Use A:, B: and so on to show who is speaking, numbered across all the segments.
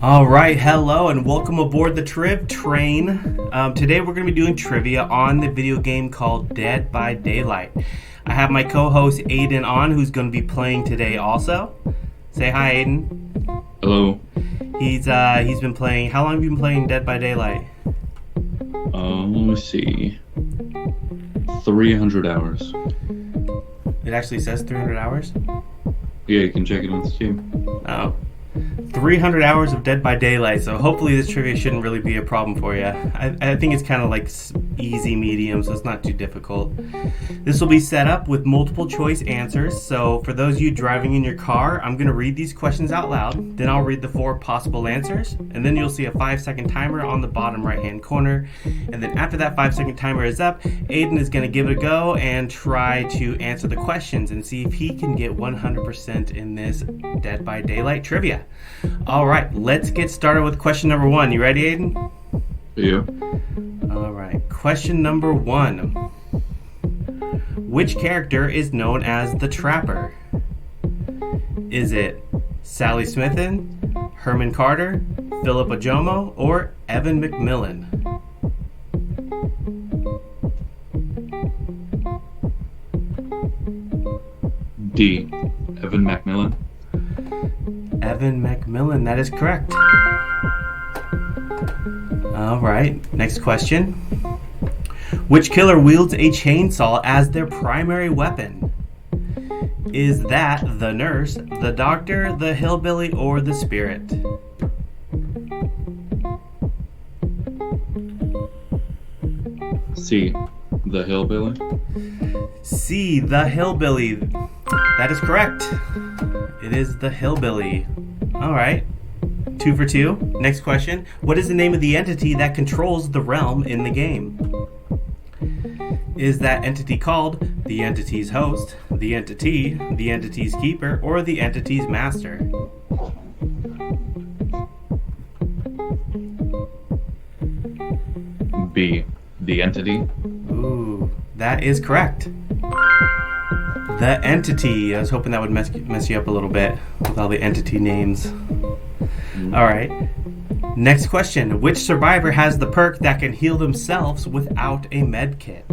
A: All right, hello and welcome aboard the Triv Train. Today we're going to be doing trivia on the video game called Dead by Daylight. I have my co-host Aidan on, who's going to be playing today also. Say hi, Aidan.
B: Hello.
A: He's been playing. How long have you been playing Dead by Daylight?
B: Let me see. 300 hours.
A: It actually says 300 hours.
B: Yeah, you can check it on Steam.
A: Oh. 300 hours of Dead by Daylight, so hopefully this trivia shouldn't really be a problem for you. I think it's kind of like easy medium, so it's not too difficult. This will be set up with multiple choice answers, so for those of you driving in your car, I'm going to read these questions out loud, then I'll read the 4 possible answers, and then you'll see a 5-second timer on the bottom right hand corner, and then after that 5-second timer is up, Aidan is going to give it a go and try to answer the questions and see if he can get 100% in this Dead by Daylight trivia. All right, let's get started with question number 1. You ready, Aidan?
B: Yeah.
A: All right, question number 1. Which character is known as the Trapper? Is it Sally Smithen, Herman Carter, Philip Ojomo, or Evan McMillan?
B: D. Evan McMillan.
A: Evan McMillan, that is correct. All right, next question. Which killer wields a chainsaw as their primary weapon? Is that the nurse, the doctor, the hillbilly, or the spirit?
B: C. The hillbilly.
A: C, the hillbilly. That is correct. It is the hillbilly. All right. 2 for 2. Next question. What is the name of the entity that controls the realm in the game? Is that entity called the entity's host, the entity, the entity's keeper, or the entity's master?
B: B. The entity.
A: Ooh, that is correct. The entity. I was hoping that would mess you up a little bit with all the entity names. All right. Next question. Which survivor has the perk that can heal themselves without a med kit?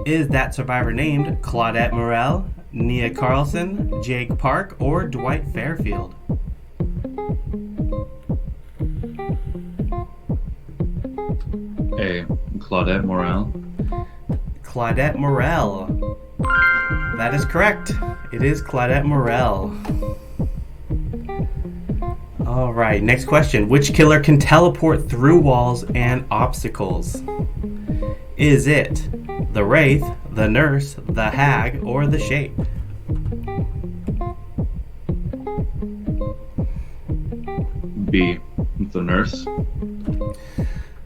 A: Is that survivor named Claudette Morell, Nia Carlson, Jake Park, or Dwight Fairfield?
B: A. Claudette Morel.
A: Claudette Morell. That is correct. It is Claudette Morell. All right, next question. Which killer can teleport through walls and obstacles? Is it the Wraith, the Nurse, the Hag, or the Shape?
B: B. The nurse.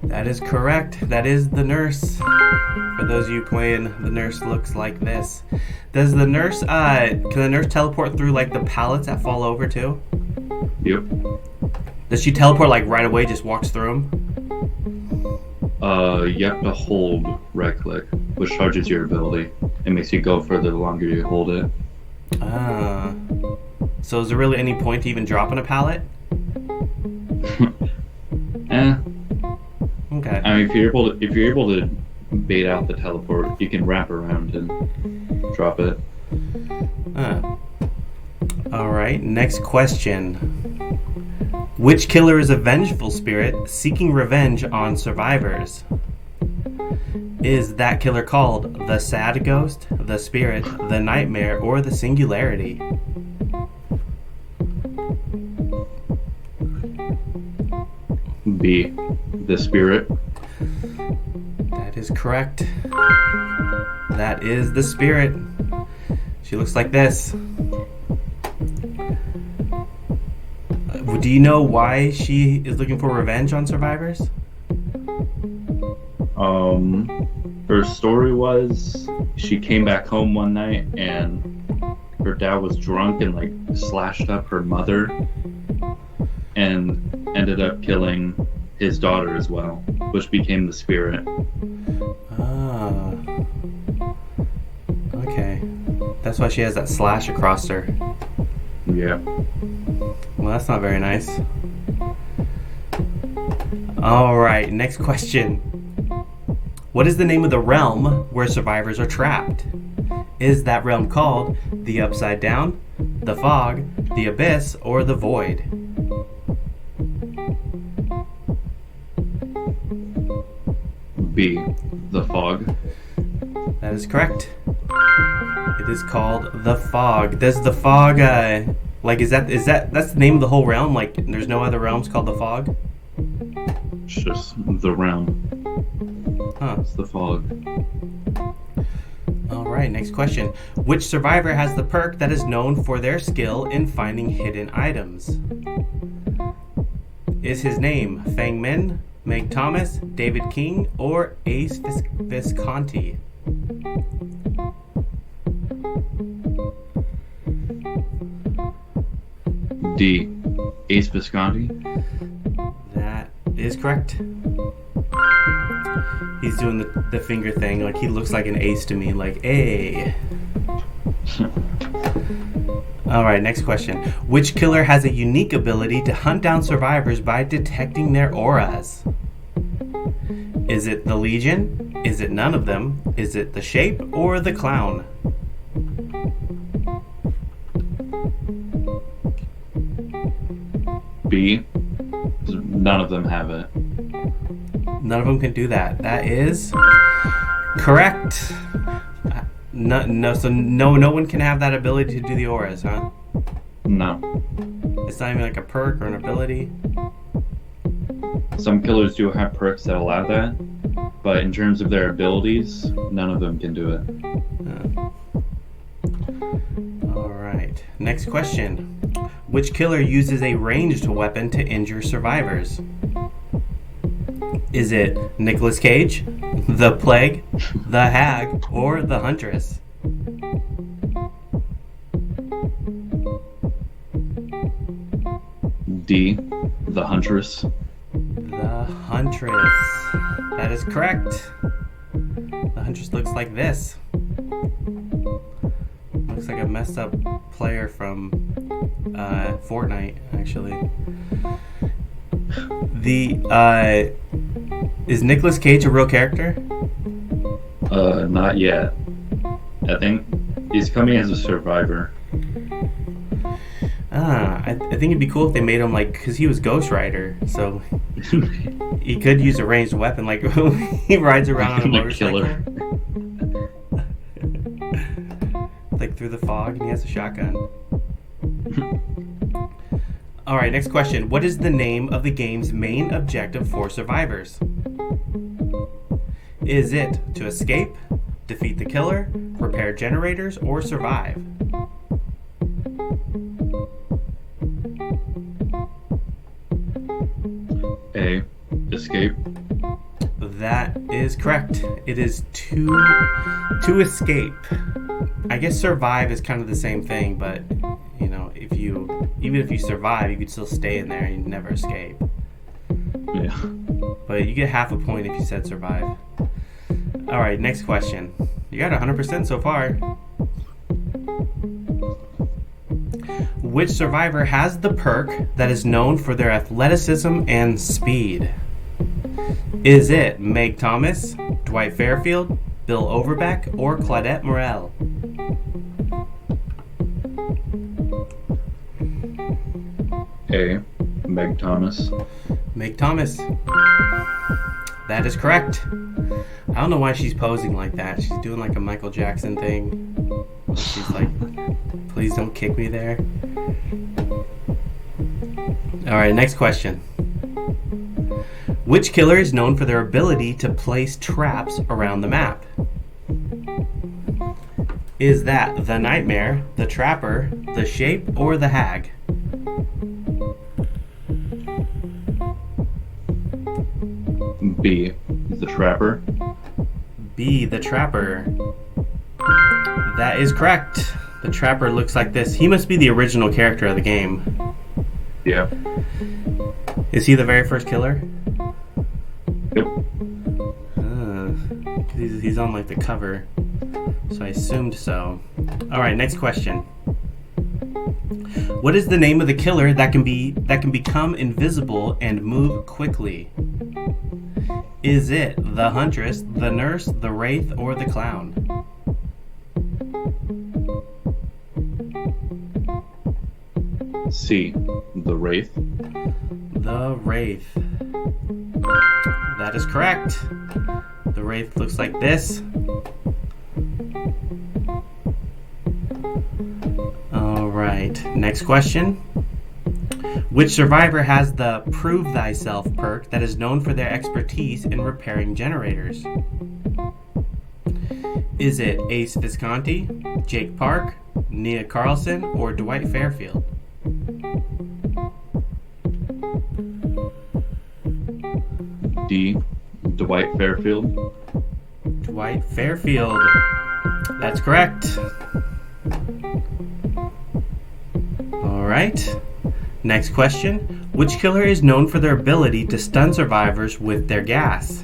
A: That is correct. That is the Nurse. For those of you playing, the Nurse looks like this. Does the Nurse, can the Nurse teleport through like the pallets that fall over too?
B: Yep.
A: Does she teleport like right away, just walks through them?
B: You have to hold right click, which charges your ability. It makes you go further the longer you hold it.
A: Ah. So is there really any point to even dropping a pallet?
B: Eh.
A: Okay.
B: I mean, if you're able to bait out the teleport, you can wrap around and drop it.
A: All right. Next question. Which killer is a vengeful spirit seeking revenge on survivors? Is that killer called the Sad Ghost, the Spirit, the Nightmare, or the Singularity?
B: B. The spirit.
A: That is correct. That is the Spirit. She looks like this. Do you know why she is looking for revenge on survivors?
B: Her story was she came back home one night and her dad was drunk and like slashed up her mother and ended up killing his daughter as well, which became the spirit.
A: Ah. Okay. That's why she has that slash across her.
B: Yeah.
A: Well, that's not very nice. All right, next question. What is the name of the realm where survivors are trapped? Is that realm called the Upside Down, the Fog, the Abyss, or the Void?
B: B. The Fog.
A: That is correct. It is called the Fog. Does the Fog, is that's the name of the whole realm? Like, there's no other realms called the Fog?
B: It's just the realm.
A: Huh.
B: It's the Fog.
A: All right, next question. Which survivor has the perk that is known for their skill in finding hidden items? Is his name Fang Min, Meg Thomas, David King, or Ace Visconti?
B: D. Ace Visconti.
A: That is correct. He's doing the finger thing. Like, he looks like an ace to me. Like, hey. All right, next question. Which killer has a unique ability to hunt down survivors by detecting their auras? Is it the Legion? Is it none of them? Is it the Shape or the Clown?
B: B. None of them have it.
A: None of them can do that. That is correct. So no one can have that ability to do the auras, huh?
B: No.
A: It's not even like a perk or an ability.
B: Some killers do have perks that allow that, but in terms of their abilities, none of them can do it.
A: All right. Next question. Which killer uses a ranged weapon to injure survivors? Is it Nicolas Cage, the Plague, the Hag, or the Huntress?
B: D. The Huntress.
A: The Huntress. That is correct. The Huntress looks like this. Looks like a messed up player from Fortnite, actually. Is Nicolas Cage a real character?
B: Not yet. I think he's coming as a survivor.
A: I think it'd be cool if they made him because he was Ghost Rider, so he could use a ranged weapon, like he rides around on a motorcycle.
B: Killer.
A: Like through the fog, and he has a shotgun. All right, next question. What is the name of the game's main objective for survivors? Is it to escape, defeat the killer, repair generators, or survive?
B: A. Escape.
A: That is correct. It is to escape. I guess survive is kind of the same thing, but even if you survive, you could still stay in there and you'd never escape.
B: Yeah.
A: But you get half a point if you said survive. All right, next question. You got 100% so far. Which survivor has the perk that is known for their athleticism and speed? Is it Meg Thomas, Dwight Fairfield, Bill Overbeck, or Claudette Morel?
B: A. Meg Thomas.
A: Meg Thomas. That is correct. I don't know why she's posing like that. She's doing like a Michael Jackson thing. She's like, please don't kick me there. All right, next question. Which killer is known for their ability to place traps around the map? Is that the Nightmare, the Trapper, the Shape, or the Hag?
B: B. The Trapper.
A: B. The Trapper. That is correct. The Trapper looks like this. He must be the original character of the game.
B: Yeah.
A: Is he the very first killer?
B: Yep.
A: He's on like the cover, so I assumed so. All right, next question. What is the name of the killer that can become invisible and move quickly? Is it the Huntress, the Nurse, the Wraith, or the Clown?
B: C. The Wraith.
A: The Wraith. That is correct. The Wraith looks like this. Alright, next question. Which survivor has the Prove Thyself perk that is known for their expertise in repairing generators? Is it Ace Visconti, Jake Park, Nia Carlson, or Dwight Fairfield?
B: D. Dwight Fairfield.
A: Dwight Fairfield. That's correct. Alright. Next question. Which killer is known for their ability to stun survivors with their gas?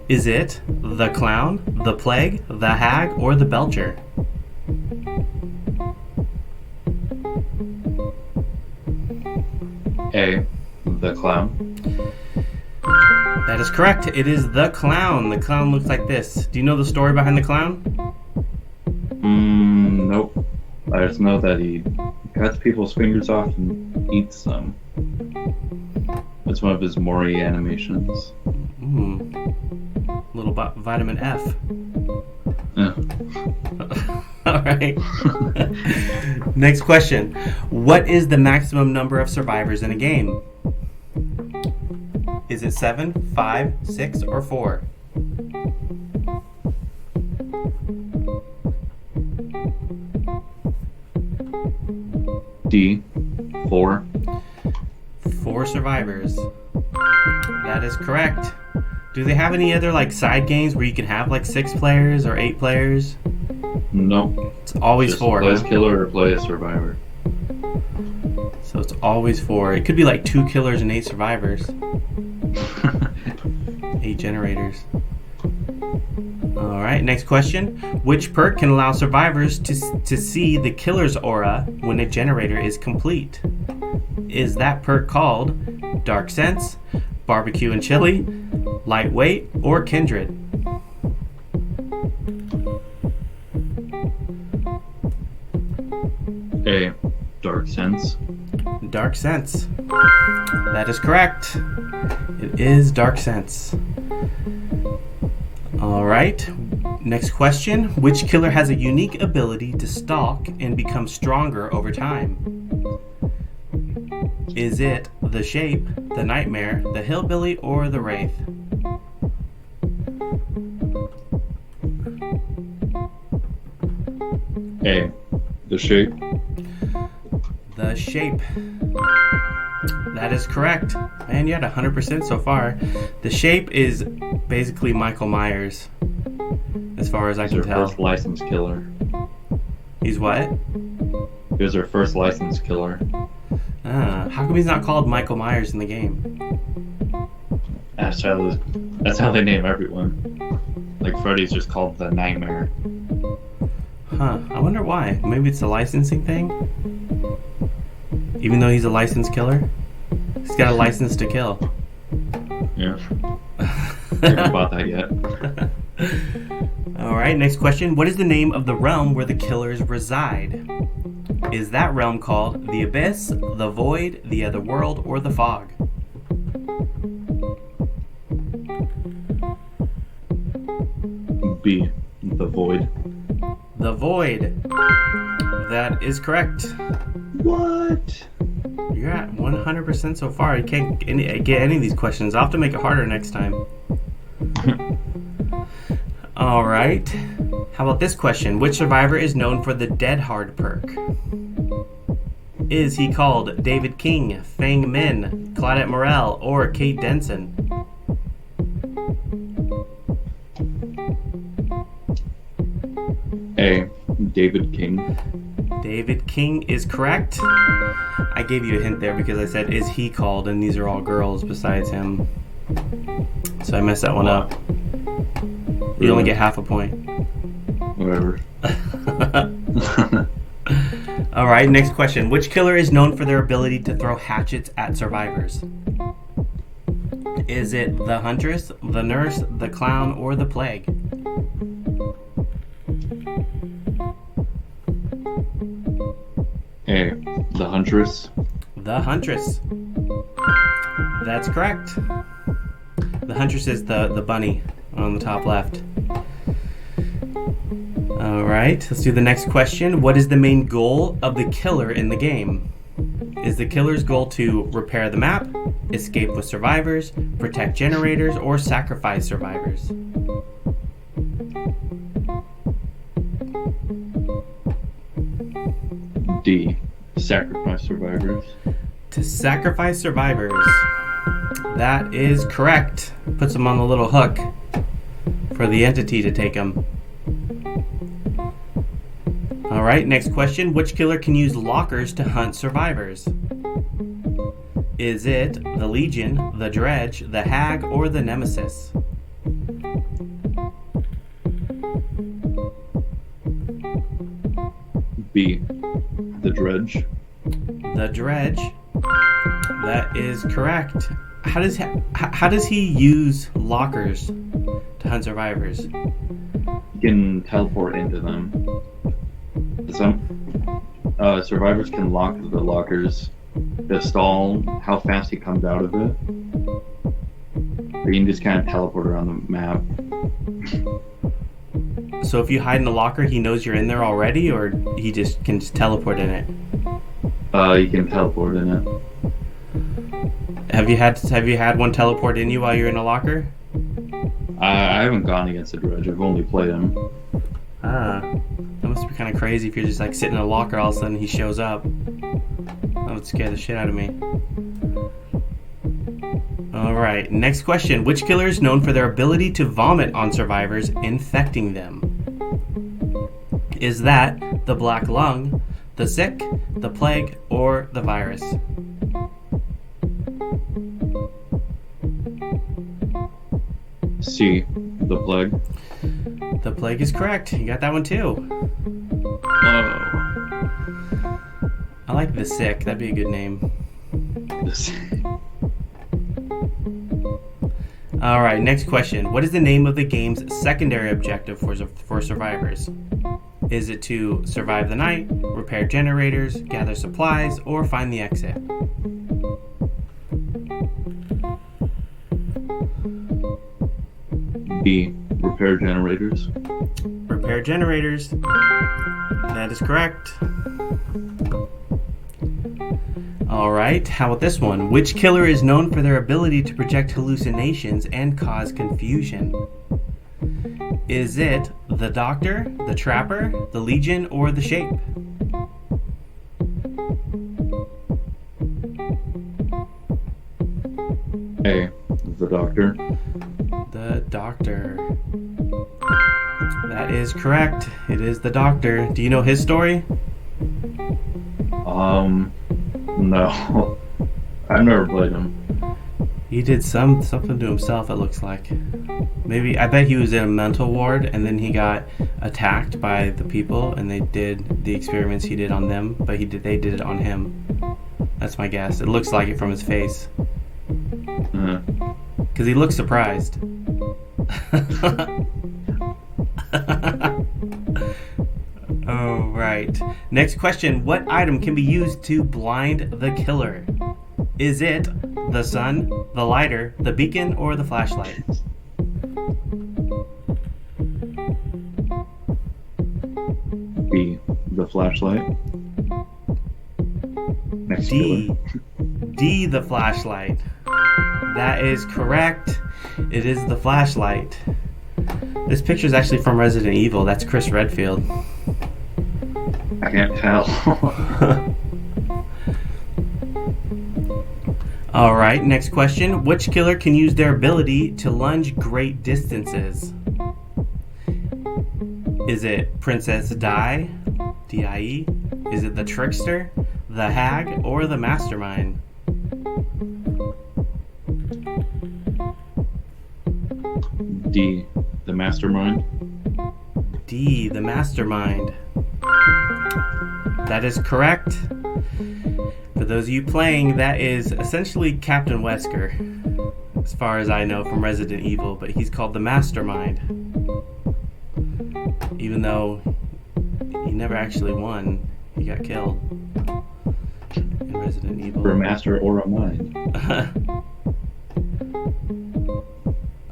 A: Is it the Clown, the Plague, the Hag, or the Belcher?
B: A. The Clown.
A: That is correct. It is the Clown. The Clown looks like this. Do you know the story behind the Clown?
B: Nope. I just know that he cuts people's fingers off and eats them. That's one of his Mori animations.
A: Little vitamin F.
B: Yeah.
A: Alright. Next question. What is the maximum number of survivors in a game? Is it 7, 5, 6, or 4?
B: D. 4.
A: 4 survivors. That is correct. Do they have any other like side games where you can have like 6 players or 8 players?
B: Nope.
A: It's always
B: Just
A: 4.
B: Play as
A: Huh?
B: killer or play as survivor.
A: So it's always 4. It could be like 2 killers and 8 survivors. 8 generators. Alright, next question. Which perk can allow survivors to see the killer's aura when a generator is complete? Is that perk called Dark Sense, Barbecue and Chili, Lightweight, or Kindred?
B: A. Dark Sense.
A: Dark Sense. That is correct. It is Dark Sense. Alright, next question. Which killer has a unique ability to stalk and become stronger over time? Is it the Shape, the Nightmare, the Hillbilly, or the Wraith?
B: A. The Shape.
A: The Shape. That is correct. Man, you had 100% so far. The Shape is basically Michael Myers, as far as I can
B: He's our
A: tell.
B: first licensed killer.
A: He's what?
B: He was our first licensed killer.
A: How come he's not called Michael Myers in the game?
B: That's how they name everyone. Like Freddy's just called the Nightmare.
A: Huh, I wonder why. Maybe it's a licensing thing? Even though he's a licensed killer? He's got a license to kill.
B: Yeah. Haven't bought that yet.
A: Alright, next question. What is the name of the realm where the killers reside? Is that realm called the Abyss, the Void, the Otherworld, or the Fog?
B: B. The Void.
A: The Void. That is correct.
B: What?
A: You're at 100% so far. You can't get any of these questions. I'll have to make it harder next time. Alright. How about this question? Which survivor is known for the Dead Hard perk? Is he called David King, Fang Min, Claudette Morel, or Kate Denson?
B: A. David King.
A: David King is correct. I gave you a hint there because I said, is he called? And these are all girls besides him. So I messed that one up. You only get half a point.
B: Whatever.
A: All right, next question. Which killer is known for their ability to throw hatchets at survivors? Is it the huntress, the nurse, the clown, or the plague?
B: A. The huntress.
A: The huntress. That's correct. The huntress is the bunny on the top left. All right, let's do the next question. What is the main goal of the killer in the game? Is the killer's goal to repair the map, escape with survivors, protect generators, or sacrifice survivors?
B: D. Sacrifice survivors.
A: To sacrifice survivors. That is correct. Puts them on the little hook for the entity to take them. All right, next question. Which killer can use lockers to hunt survivors? Is it the Legion, the Dredge, the Hag, or the Nemesis?
B: B. The dredge.
A: The Dredge. That is correct. How does he use lockers to hunt survivors?
B: You can teleport into them. Some survivors can lock the lockers to stall how fast he comes out of it. Or you can just kind of teleport around the map.
A: So if you hide in the locker, he knows you're in there already, or he just can teleport in it?
B: You can teleport in it.
A: Have you had one teleport in you while you're in a locker?
B: I haven't gone against the dredge. I've only played him.
A: That must be kind of crazy if you're just like sitting in a locker, all of a sudden he shows up. That would scare the shit out of me. Alright, next question. Which killer is known for their ability to vomit on survivors, infecting them? Is that the Black Lung, the Sick, the Plague, or the Virus?
B: C. The plague.
A: The Plague is correct. You got that one too.
B: Oh.
A: I like the Sick. That'd be a good name. All right, next question. What is the name of the game's secondary objective for survivors? Is it to survive the night, repair generators, gather supplies, or find the exit?
B: B. Repair generators.
A: Repair generators. That is correct. All right, how about this one? Which killer is known for their ability to project hallucinations and cause confusion? Is it the Doctor, the Trapper, the Legion, or the Shape?
B: A. The Doctor.
A: The Doctor. That is correct. It is the Doctor. Do you know his story?
B: No. I've never played him.
A: He did something to himself, it looks like. Maybe, I bet he was in a mental ward and then he got attacked by the people and they did the experiments he did on them, but they did it on him. That's my guess. It looks like it from his face. Because he looks surprised. Oh, right. Next question. What item can be used to blind the killer? Is it the sun, the lighter, the beacon, or the flashlight?
B: B. The flashlight. Next
A: D.
B: killer.
A: D, the flashlight. That is correct. It is the flashlight. This picture is actually from Resident Evil. That's Chris Redfield.
B: I can't tell.
A: All right, next question. Which killer can use their ability to lunge great distances? Is it Princess Di? D-I-E? Is it the Trickster, the Hag, or the Mastermind?
B: D. The Mastermind.
A: D, the Mastermind. That is correct. For those of you playing, that is essentially Captain Wesker, as far as I know from Resident Evil, but he's called the Mastermind. Even though he never actually won, he got killed in Resident Evil.
B: For a master or a mind.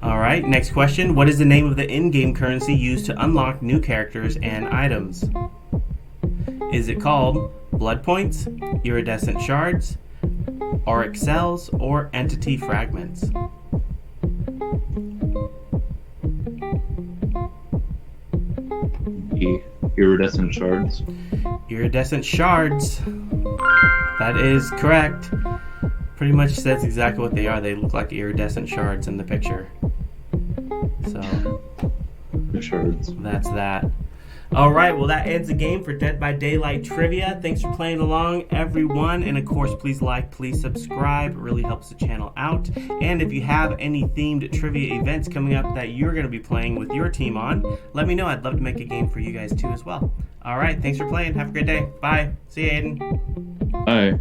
A: Alright, next question. What is the name of the in-game currency used to unlock new characters and items? Is it called Blood Points, Iridescent Shards, Auric Cells, or Entity Fragments?
B: The iridescent shards.
A: Iridescent Shards. That is correct. Pretty much says exactly what they are. They look like iridescent shards in the picture. So,
B: The shards.
A: that's that. Alright, well that ends the game for Dead by Daylight Trivia. Thanks for playing along, everyone. And of course, please like, please subscribe. It really helps the channel out. And if you have any themed trivia events coming up that you're going to be playing with your team on, let me know. I'd love to make a game for you guys too as well. Alright, thanks for playing. Have a great day. Bye. See you, Aidan.
B: Bye.